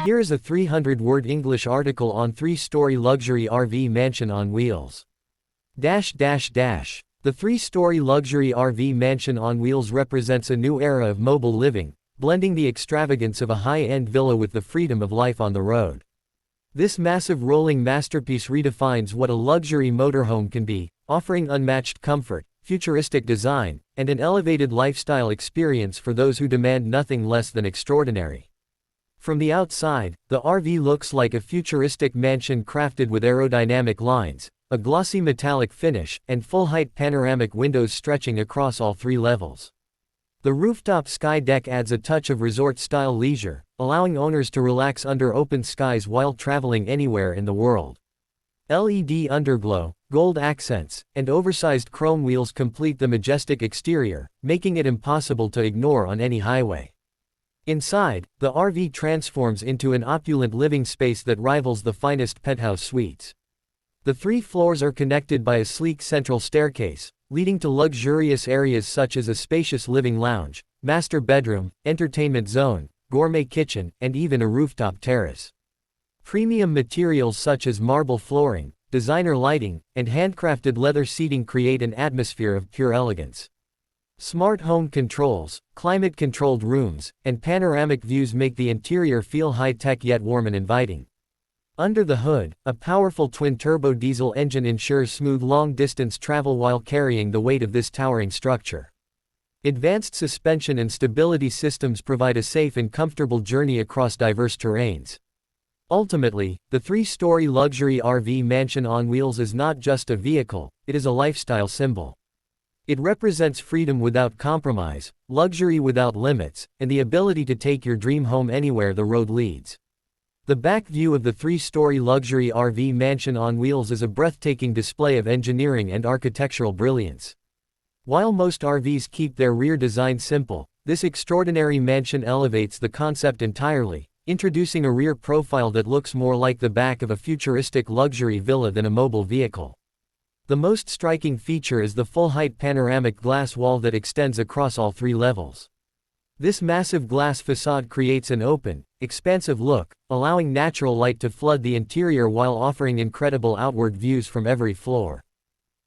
Here is a 300-word English article on 3-story luxury RV mansion on wheels. The 3-story luxury RV mansion on wheels represents a new era of mobile living, blending the extravagance of a high-end villa with the freedom of life on the road. This massive rolling masterpiece redefines what a luxury motorhome can be, offering unmatched comfort, futuristic design, and an elevated lifestyle experience for those who demand nothing less than extraordinary. From the outside, the RV looks like a futuristic mansion crafted with aerodynamic lines, a glossy metallic finish, and full-height panoramic windows stretching across all 3 levels. The rooftop sky deck adds a touch of resort-style leisure, allowing owners to relax under open skies while traveling anywhere in the world. LED underglow, gold accents, and oversized chrome wheels complete the majestic exterior, making it impossible to ignore on any highway. Inside, the RV transforms into an opulent living space that rivals the finest penthouse suites. The 3 floors are connected by a sleek central staircase, leading to luxurious areas such as a spacious living lounge, master bedroom, entertainment zone, gourmet kitchen, and even a rooftop terrace. Premium materials such as marble flooring, designer lighting, and handcrafted leather seating create an atmosphere of pure elegance. Smart home controls, climate-controlled rooms, and panoramic views make the interior feel high-tech yet warm and inviting. Under the hood, a powerful twin-turbo diesel engine ensures smooth long-distance travel while carrying the weight of this towering structure. Advanced suspension and stability systems provide a safe and comfortable journey across diverse terrains. Ultimately, the 3-story luxury RV mansion on wheels is not just a vehicle, it is a lifestyle symbol. It represents freedom without compromise, luxury without limits, and the ability to take your dream home anywhere the road leads. The back view of the 3-story luxury RV mansion on wheels is a breathtaking display of engineering and architectural brilliance. While most RVs keep their rear design simple, this extraordinary mansion elevates the concept entirely, introducing a rear profile that looks more like the back of a futuristic luxury villa than a mobile vehicle. The most striking feature is the full-height panoramic glass wall that extends across all 3 levels. This massive glass facade creates an open, expansive look, allowing natural light to flood the interior while offering incredible outward views from every floor.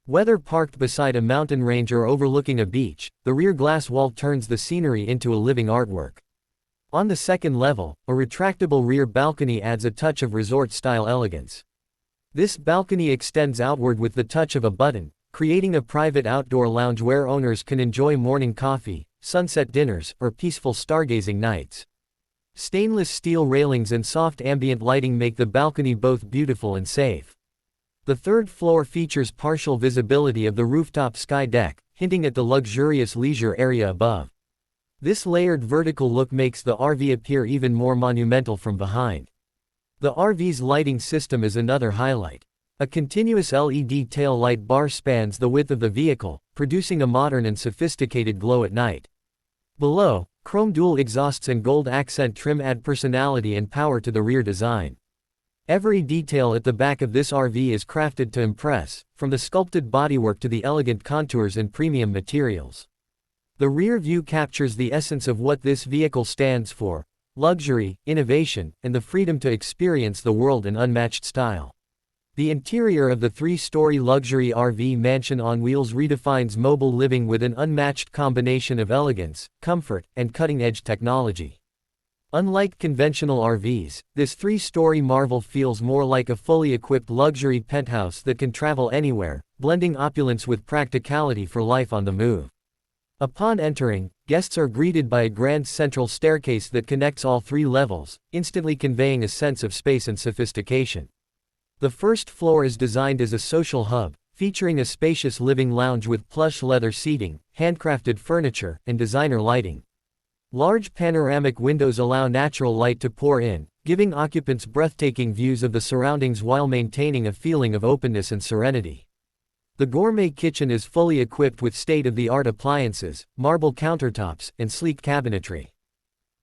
Whether parked beside a mountain range or overlooking a beach, the rear glass wall turns the scenery into a living artwork. On the 2nd level, a retractable rear balcony adds a touch of resort-style elegance. This balcony extends outward with the touch of a button, creating a private outdoor lounge where owners can enjoy morning coffee, sunset dinners, or peaceful stargazing nights. Stainless steel railings and soft ambient lighting make the balcony both beautiful and safe. The 3rd floor features partial visibility of the rooftop sky deck, hinting at the luxurious leisure area above. This layered vertical look makes the RV appear even more monumental from behind. The RV's lighting system is another highlight. A continuous LED tail light bar spans the width of the vehicle, producing a modern and sophisticated glow at night. Below, chrome dual exhausts and gold accent trim add personality and power to the rear design. Every detail at the back of this RV is crafted to impress, from the sculpted bodywork to the elegant contours and premium materials. The rear view captures the essence of what this vehicle stands for: luxury, innovation, and the freedom to experience the world in unmatched style. The interior of the 3-story luxury RV mansion on wheels redefines mobile living with an unmatched combination of elegance, comfort, and cutting-edge technology. Unlike conventional RVs, this 3-story marvel feels more like a fully equipped luxury penthouse that can travel anywhere, blending opulence with practicality for life on the move. Upon entering, guests are greeted by a grand central staircase that connects all 3 levels, instantly conveying a sense of space and sophistication. The 1st floor is designed as a social hub, featuring a spacious living lounge with plush leather seating, handcrafted furniture, and designer lighting. Large panoramic windows allow natural light to pour in, giving occupants breathtaking views of the surroundings while maintaining a feeling of openness and serenity. The gourmet kitchen is fully equipped with state-of-the-art appliances, marble countertops, and sleek cabinetry.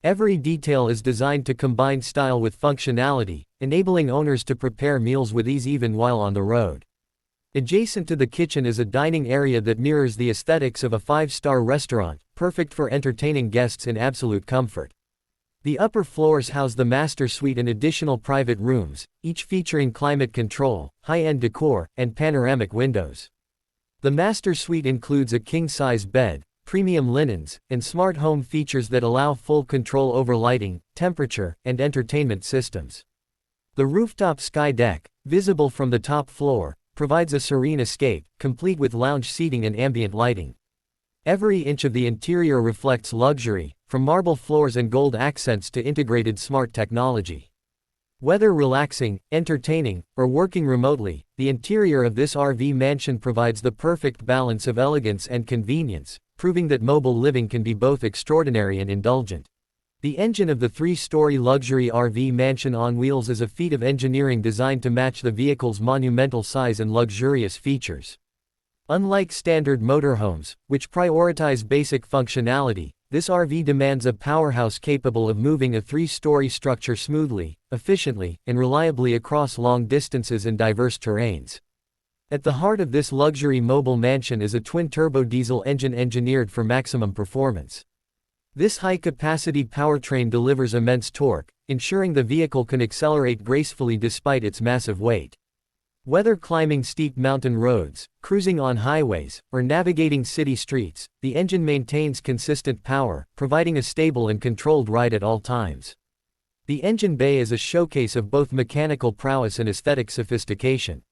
Every detail is designed to combine style with functionality, enabling owners to prepare meals with ease even while on the road. Adjacent to the kitchen is a dining area that mirrors the aesthetics of a 5-star restaurant, perfect for entertaining guests in absolute comfort. The upper floors house the master suite and additional private rooms, each featuring climate control, high-end decor, and panoramic windows. The master suite includes a king-size bed, premium linens, and smart home features that allow full control over lighting, temperature, and entertainment systems. The rooftop sky deck, visible from the top floor, provides a serene escape, complete with lounge seating and ambient lighting. Every inch of the interior reflects luxury, from marble floors and gold accents to integrated smart technology. Whether relaxing, entertaining, or working remotely, the interior of this RV mansion provides the perfect balance of elegance and convenience, proving that mobile living can be both extraordinary and indulgent. The engine of the three-story luxury RV mansion on wheels is a feat of engineering designed to match the vehicle's monumental size and luxurious features. Unlike standard motorhomes, which prioritize basic functionality, this RV demands a powerhouse capable of moving a three-story structure smoothly, efficiently, and reliably across long distances and diverse terrains. At the heart of this luxury mobile mansion is a twin-turbo diesel engine engineered for maximum performance. This high-capacity powertrain delivers immense torque, ensuring the vehicle can accelerate gracefully despite its massive weight. Whether climbing steep mountain roads, cruising on highways, or navigating city streets, the engine maintains consistent power, providing a stable and controlled ride at all times. The engine bay is a showcase of both mechanical prowess and aesthetic sophistication.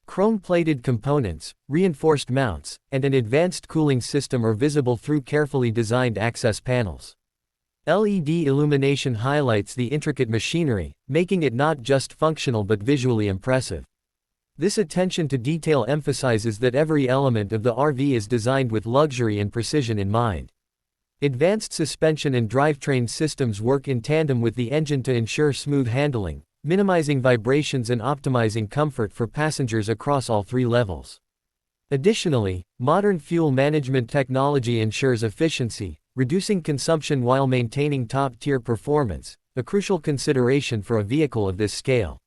Chrome-plated components, reinforced mounts, and an advanced cooling system are visible through carefully designed access panels. LED illumination highlights the intricate machinery, making it not just functional but visually impressive. This attention to detail emphasizes that every element of the RV is designed with luxury and precision in mind. Advanced suspension and drivetrain systems work in tandem with the engine to ensure smooth handling, minimizing vibrations and optimizing comfort for passengers across all three levels. Additionally, modern fuel management technology ensures efficiency, reducing consumption while maintaining top-tier performance, a crucial consideration for a vehicle of this scale.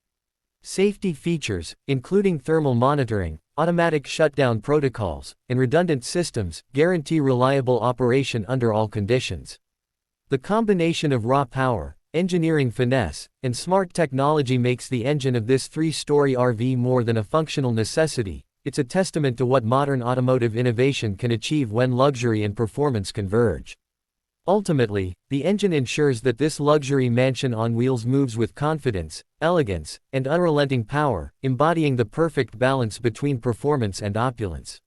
Safety features, including thermal monitoring, automatic shutdown protocols, and redundant systems, guarantee reliable operation under all conditions. The combination of raw power, engineering finesse, and smart technology makes the engine of this three-story RV more than a functional necessity. It's a testament to what modern automotive innovation can achieve when luxury and performance converge. Ultimately, the engine ensures that this luxury mansion on wheels moves with confidence, elegance, and unrelenting power, embodying the perfect balance between performance and opulence.